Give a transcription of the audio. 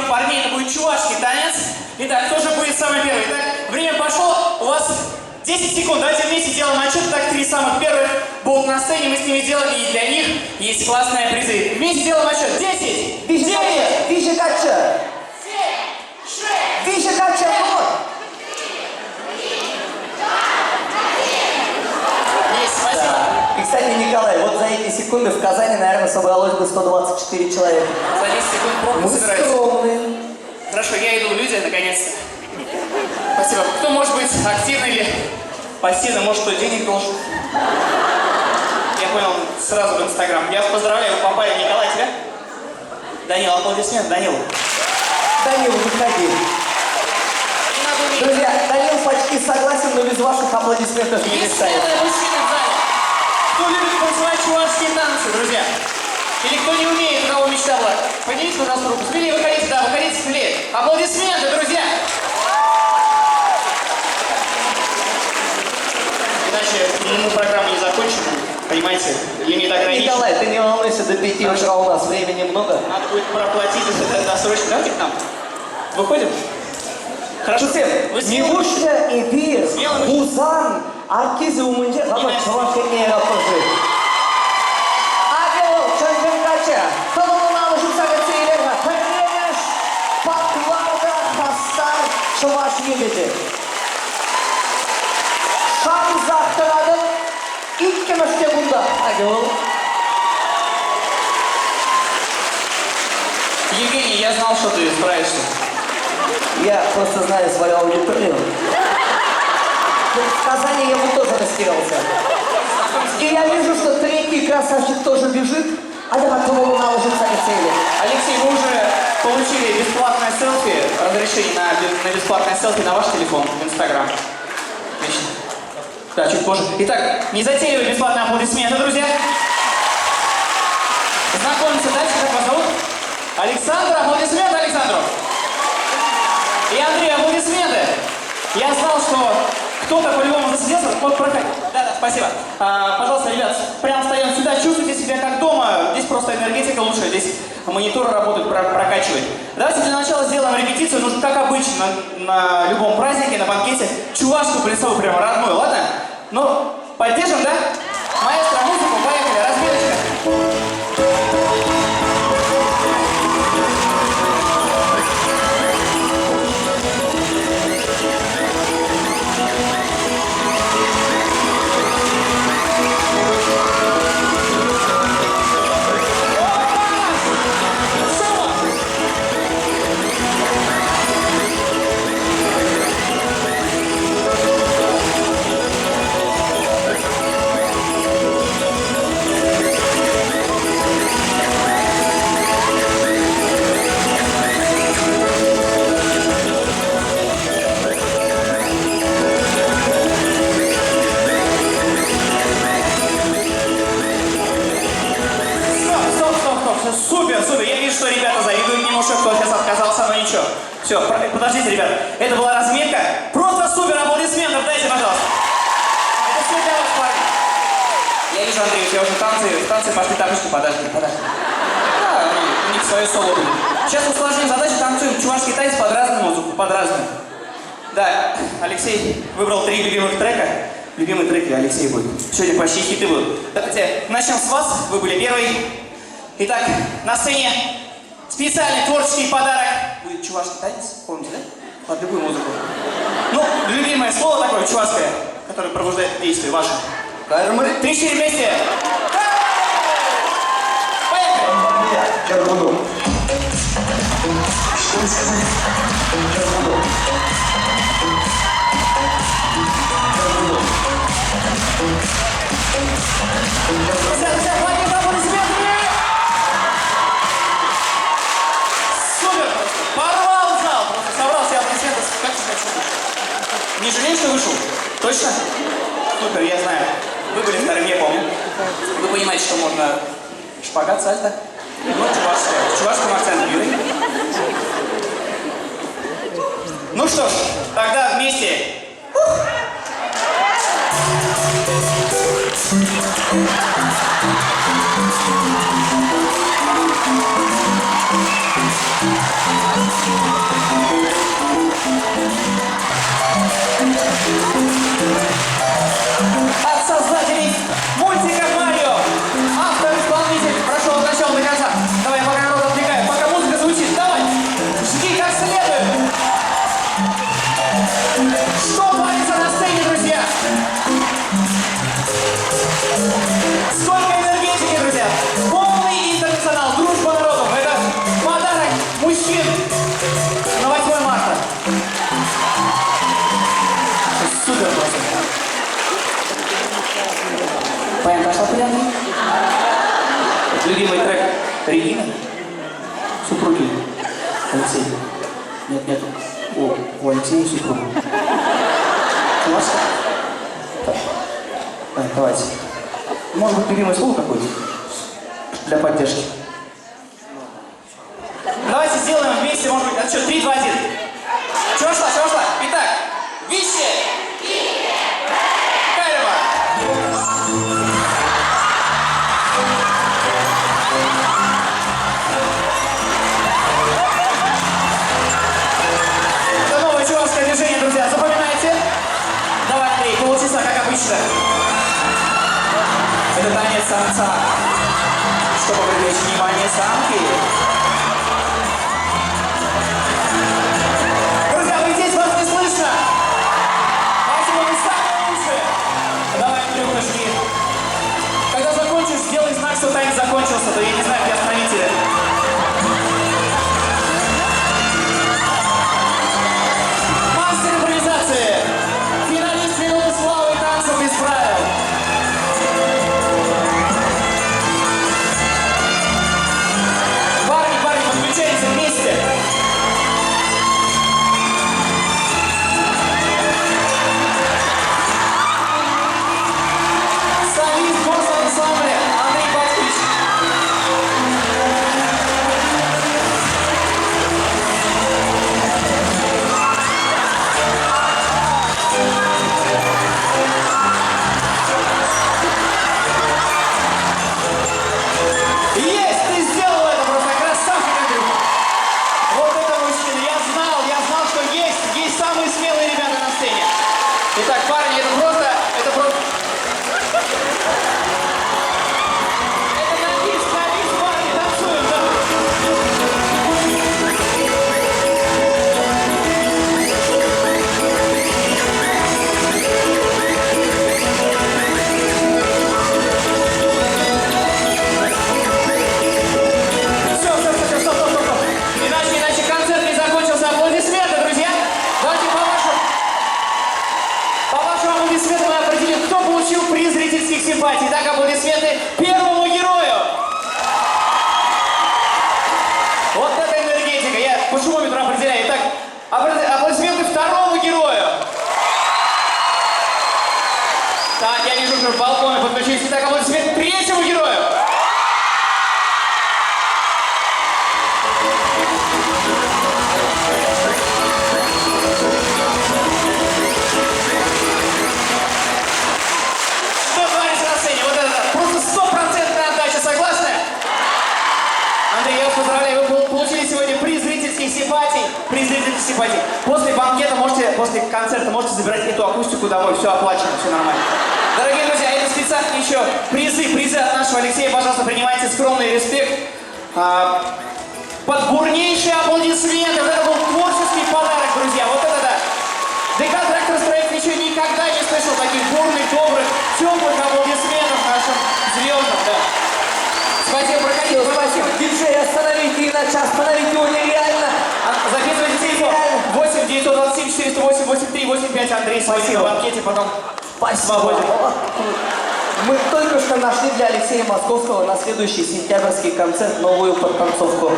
трех парней, это будет чувашский танец. Итак, кто же будет самый первый? Итак, время пошло, у вас 10 секунд. Давайте вместе сделаем отчет. Так, 3 самых первых будут на сцене, мы с ними делаем, и для них есть классные призы. Вместе делаем отчет. 10, 9, 7, 6, 5, 4, 3, 2, 1. Есть, спасибо. И, кстати, Николай, вот за эти секунды в Казани, наверное, собралось бы 124 человека. За 10 секунд пробку Мы собирается. скромные. Хорошо, я иду в люди, наконец-то. Спасибо. Кто может быть активный или пассивный? Может, кто денег должен? Я понял, сразу в Инстаграм. Я вас поздравляю, вы попали. Николай, тебя? Данил, аплодисменты. Данил. Данил, выходи. Не надо уметь. Друзья, Данил почти согласен, но без ваших аплодисментов не Есть мечтает. смелые мужчины в зале. Кто любит танцевать чувашские танцы, друзья? Или кто не умеет, у кого мечта была? Поднимите, пожалуйста, руку. Смелее выходите, да, выходите смелее. Аплодисменты, друзья! Иначе мы программу не закончим. Понимаете, лимит ограничен. Николай, ты не волнуйся, до 5 утра у нас времени много. Надо будет проплатить это досрочно. Давайте к нам. Выходим? Хорошо. Вы смелые мужчины? Эфир, Смелый мужчина. Бузан, Аркизы умынче, хама чавашкене yapıcı. Agil, çöngünkaçı, tolunun alışımsa geçiyle, Peklemiş, Paklarda, Hastar, Çuvaş Yemeci. Şam Zahtıradı, ilk kemeşte bunda. Agil. Евгений, я знал, что ты справишься. Я просто знаю свою аудиторию. В Казани я бы тоже растерялся. И я вижу, что третий красавчик тоже бежит, а я готова наложиться на цели. Алексей, вы уже получили бесплатное селфи, разрешение на бесплатное селфи на ваш телефон в Инстаграм. Отлично. Да, чуть позже. Итак, незатейливые бесплатные аплодисменты, друзья. Знакомимся дальше, как вас зовут? Александр, аплодисменты Александру. И Андрей, аплодисменты. Я знал, что кто-то по-любому засиделся. Вот, проходи. Да, спасибо. Пожалуйста, ребят, прямо встаем сюда. Чувствуйте себя как дома. Здесь просто энергетика лучше. Здесь мониторы работают, прокачивают. Давайте для начала сделаем репетицию. Нужно, как обычно, на любом празднике, на банкете, чувашку плясовую, прямо родную, ладно? Ну, поддержим, да? Маэстро, музыку, поехали, разминочка. Супер, супер. Я вижу, что ребята завидуют немножко, кто сейчас отказался, но ничего. Все, подождите, ребята. Это была разметка. Просто супер, аплодисментов дайте, пожалуйста. Это все для вас, парни. Я вижу, Андрей, у тебя уже танцы пошли, тапочки, подожди. Да, у них свое соло будет. Сейчас усложним задачу, танцуем чувашский танец под разную музыку, под разную. Да, Алексей выбрал 3 любимых трека. Любимые треки Алексей будет. Сегодня почти хиты будут. Давайте начнем с вас. Вы были первый. Итак, на сцене специальный творческий подарок. Будет чувашский танец, помните, да? Под любую музыку. Ну, любимое слово такое, чувашское, которое пробуждает действие ваше. 3-4 вместе. Поехали! Я буду. Друзья, платим аплодисменты! Супер! Порвал зал! Просто собрал все аплодисменты. Как ты не жалеешь, что вышел? Точно? Супер, я знаю. Вы были вторым, я помню. Вы понимаете, что можно шпагат, сальто? Ну, в чувашском акценте, Юрий. Ну что ж, тогда вместе. пряный. Любимый трек Регина. Супруги. Алексей. Нет. У Алексея супруга. Классно. Так. Давайте. Может быть, любимое слово какое-то? Для поддержки. Давайте сделаем вместе, может быть, отсчет 3, 2, 1. Чего шла? Итак, Вище! Кайрова! Это новое чувашское движение, друзья. Запоминайте. Давай, Андрей, полчаса, как обычно. Это танец самца, чтобы привлечь внимание самки. Друзья, вы здесь, вас не слышно? Поэтому вы самые лучшие. Давай, Андрюха, жги. Когда закончишь, сделай знак, что танец закончился, то я не знаю, где остановители. Мастер импровизации. Финалист минуты славы и танцев без правил. Парни, подключаемся вместе. Солист госансамбля Андрей Павлович. Есть! Ты сделал это просто! Красавчик, Андрюха! Вот это мужчина! Я знал, что есть самые смелые ребята на сцене. Итак, парни, это просто... Это на бис, парни, танцуем, да? Все, стоп. Иначе концерт не закончился. Аплодисменты, друзья! Давайте по вашим аплодисментам мы определим, кто получил приз зрительских симпатий. Так, аплодисменты первому герою! Вот это энергетика. Я по шумометру определяю. Так, аплодисменты второму герою. Так, я вижу, что балконы подключились. Итак, аплодисменты третьему герою. Что творится на сцене? Вот это просто стопроцентная отдача, согласны? Андрей, я вас поздравляю, вы получили сегодня приз зрительских симпатий. После банкета после концерта можете забирать эту акустику домой, все оплачено, все нормально. Дорогие друзья, это специально еще призы от нашего Алексея, пожалуйста, принимайте скромный респект. Под бурнейшие аплодисменты. Вот это был творческий подарок, друзья, вот это да. ДК «Тракторстроитель» еще никогда не слышал таких бурных, добрых, теплых аплодисментов нашим звездам, да. Спасибо, проходите, Спасибо, диджей, остановите, иначе остановить его нереально. Записывайте телефон 8 927 408 83 85. Андрей, спасибо. В банкете потом свободен. Мы только что нашли для Алексея Московского на следующий сентябрьский концерт новую подтанцовку.